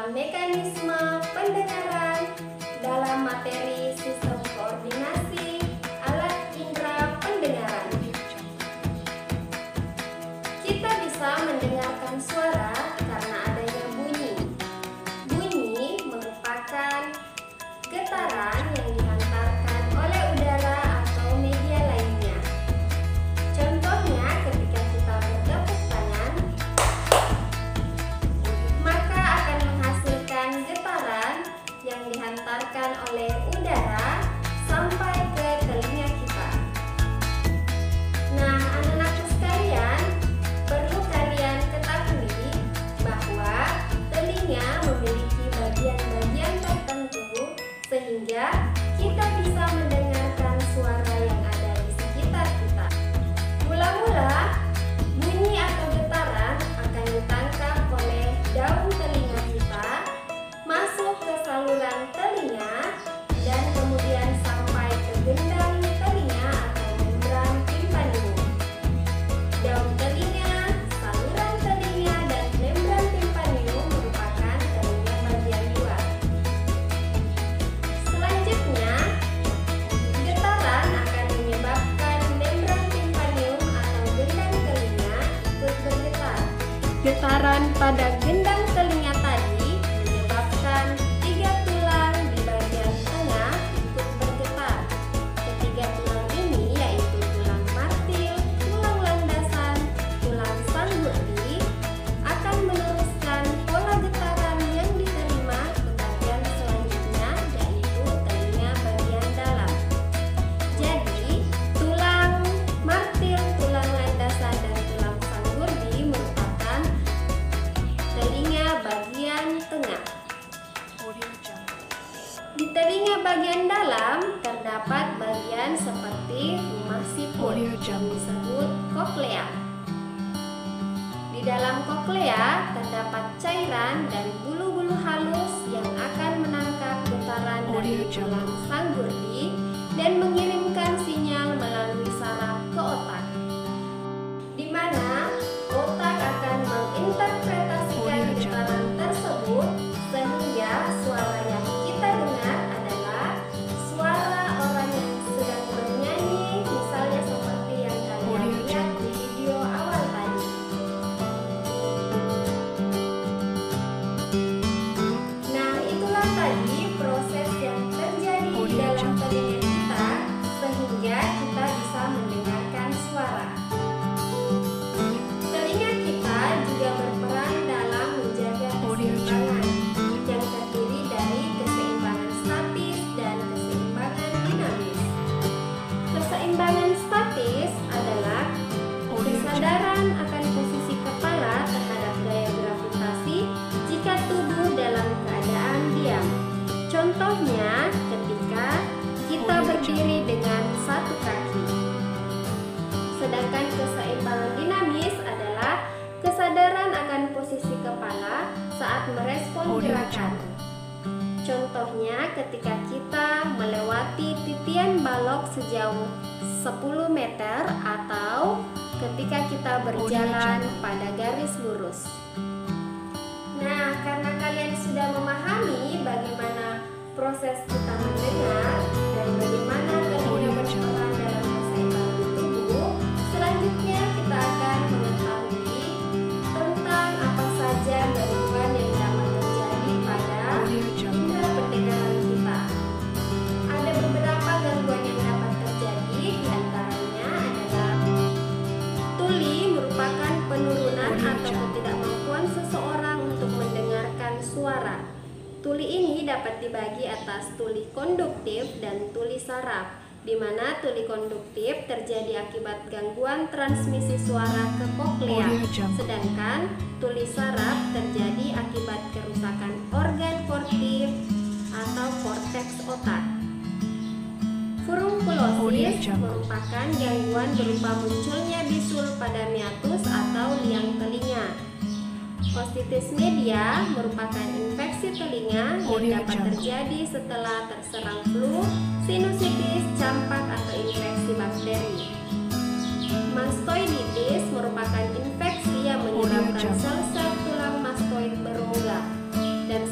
adalah mekanisme pendengaran dalam materi sistem koordinasi alat indera pendengaran. Kita bisa mendengarkan suara karena adanya bunyi. Bunyi merupakan getaran yang dihantarkan oleh udara atau media lainnya. Contohnya ketika kita bertepuk tangan, maka akan menghasilkan getaran yang dihantarkan oleh udara sampai ke telinga kita. Nah, anak-anakku sekalian, perlu kalian ketahui bahwa telinga memiliki bagian-bagian tertentu sehingga kita bisa mendengarkan suara yang ada di sekitar kita. Mula-mula, bunyi atau getaran akan ditangkap oleh daun telinga kita, masuk ke saluran telinga, dan kemudian sampai ke gendang telinga atau membran timpanium. Daun telinga, saluran telinga, dan membran timpanium merupakan telinga bagian luar. Selanjutnya, getaran akan menyebabkan membran timpanium atau gendang telinga ikut bergetar. Getaran pada gendang telinga tadi menyebabkan 3 tulang di bagian tengah ikut bergetar. Ketiga tulang ini yaitu tulang martil, tulang landasan, tulang sanggurdi akan meneruskan pola getaran yang diterima ke bagian selanjutnya yaitu telinga bagian dalam. Jadi, tulang martil, tulang landasan, dan tulang sanggurdi merupakan telinga bagian tengah. Di telinga bagian dalam terdapat bagian seperti rumah siput yang disebut koklea. Di dalam koklea terdapat cairan dan bulu-bulu halus yang akan menangkap getaran dari tulang sanggurdi dan mengirimkan sinyal melalui saraf ke otak, di mana otak akan menginterpretasikan getaran tersebut sehingga suara yang kita dengar adalah suara orang yang sedang bernyanyi, misalnya seperti yang kalian lihat di video awal tadi. Nah, itulah tadi proses yang terjadi di dalam telinga kita sehingga kita bisa mendengarkan suara. Telinga kita juga berperan dalam menjaga keseimbangan yang terdiri dari keseimbangan statis dan keseimbangan dinamis. Keseimbangan statis adalah kesadaran akan posisi kepala terhadap gaya gravitasi jika tubuh dalam keadaan diam. Contohnya ketika kita berdiri dengan satu kaki. Sedangkan keseimbangan dinamis adalah kesadaran akan posisi kepala saat merespon gerakan. Contohnya ketika kita melewati titian balok sejauh 10 meter atau ketika kita berjalan pada garis lurus. Nah, karena kalian sudah memahami bagaimana proses kita mendengar dan bagaimana telinga berperan dalam keseimbangan tubuh, selanjutnya kita akan mengetahui tentang apa saja gangguan yang dapat terjadi pada indera pendengaran kita. Ada beberapa gangguan yang dapat terjadi, diantaranya adalah tuli merupakan penurunan atau ketidakmampuan seseorang untuk mendengarkan suara. Tuli ini dapat dibagi atas tuli konduktif dan tuli saraf, di mana tuli konduktif terjadi akibat gangguan transmisi suara ke koklea, sedangkan tuli saraf terjadi akibat kerusakan organ kortif atau korteks otak. Furunkulosis merupakan gangguan berupa munculnya bisul pada meatus atau liang telinga. Ostitis media merupakan infeksi telinga yang dapat terjadi setelah terserang flu, sinusitis, campak, atau infeksi bakteri. Mastoiditis merupakan infeksi yang menyebabkan sel-sel tulang mastoid berongga. Dan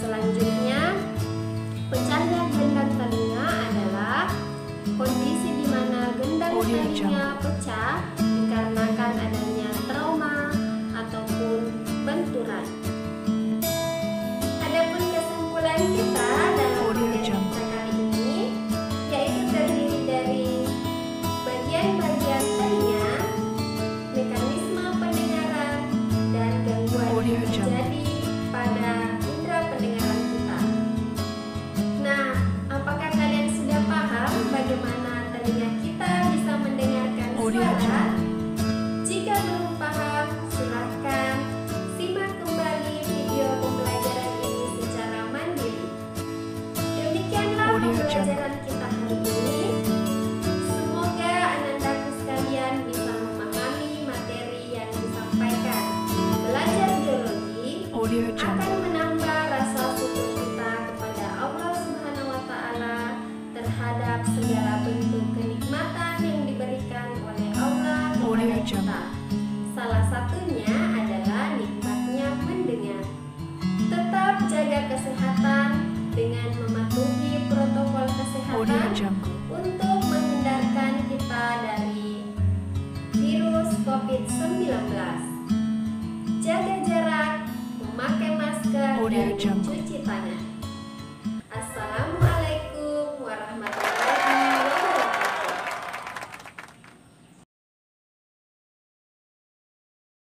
pembelajaran kita dalam materi kita kali ini yaitu terdiri dari bagian-bagian telinga, mekanisme pendengaran, dan gangguan yang terjadi pada indera pendengaran kita. Nah, apakah kalian sudah paham bagaimana telinga kita bisa mendengarkan suara? Jika belum paham, silahkan simak kembali video pembelajaran ini secara mandiri. Demikianlah pembelajaran kita hari ini. Semoga anandaku sekalian bisa memahami materi yang disampaikan. Belajar biologi akan menambah rasa syukur kita kepada Allah Subhanahu wa Ta'ala terhadap segala bentuk kenikmatan yang diberikan oleh Allah kepada kita. Salah satunya adalah nikmatnya mendengar. Tetap jaga kesehatan dengan mematuhi protokol kesehatan untuk menghindarkan kita dari virus COVID-19. Jaga jarak, memakai masker, dan mencuci tangan.